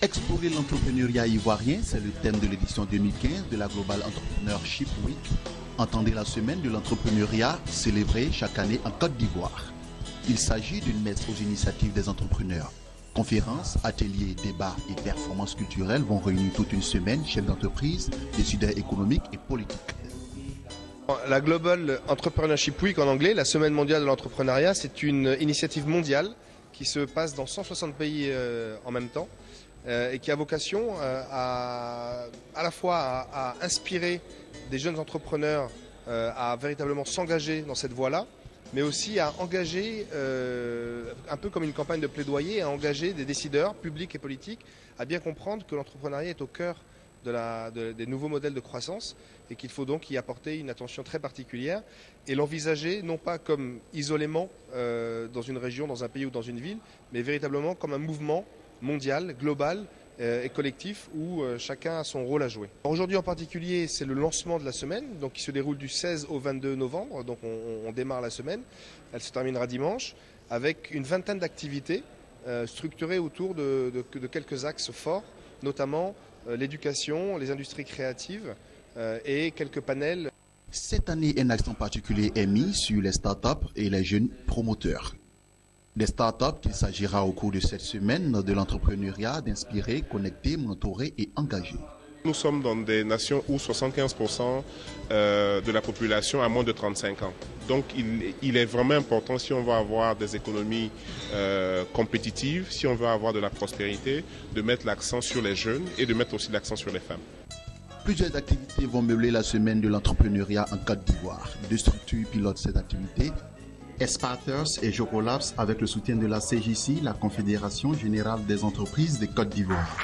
Explorer l'entrepreneuriat ivoirien, c'est le thème de l'édition 2015 de la Global Entrepreneurship Week. Entendez la semaine de l'entrepreneuriat célébrée chaque année en Côte d'Ivoire. Il s'agit d'une messe aux initiatives des entrepreneurs. Conférences, ateliers, débats et performances culturelles vont réunir toute une semaine chefs d'entreprise, décideurs économiques et politiques. La Global Entrepreneurship Week en anglais, la Semaine mondiale de l'entrepreneuriat, c'est une initiative mondiale qui se passe dans 160 pays en même temps et qui a vocation à la fois à inspirer des jeunes entrepreneurs à véritablement s'engager dans cette voie-là, mais aussi à engager, un peu comme une campagne de plaidoyer, à engager des décideurs publics et politiques à bien comprendre que l'entrepreneuriat est au cœur des nouveaux modèles de croissance et qu'il faut donc y apporter une attention très particulière et l'envisager non pas comme isolément dans une région, dans un pays ou dans une ville, mais véritablement comme un mouvement mondial, global et collectif où chacun a son rôle à jouer. Aujourd'hui en particulier, c'est le lancement de la semaine, donc qui se déroule du 16 au 22 novembre, donc on démarre la semaine, elle se terminera dimanche, avec une vingtaine d'activités structurées autour de quelques axes forts, notamment l'éducation, les industries créatives et quelques panels. Cette année, un accent particulier est mis sur les startups et les jeunes promoteurs. Des startups qu'il s'agira au cours de cette semaine de l'entrepreneuriat d'inspirer, connecter, mentorer et engager. Nous sommes dans des nations où 75% de la population a moins de 35 ans. Donc il est vraiment important, si on veut avoir des économies compétitives, si on veut avoir de la prospérité, de mettre l'accent sur les jeunes et de mettre aussi l'accent sur les femmes. Plusieurs activités vont meubler la semaine de l'entrepreneuriat en Côte d'Ivoire. Deux structures pilotent cette activité. Espathers et Jocolabs avec le soutien de la CJC, la Confédération Générale des Entreprises de Côte d'Ivoire.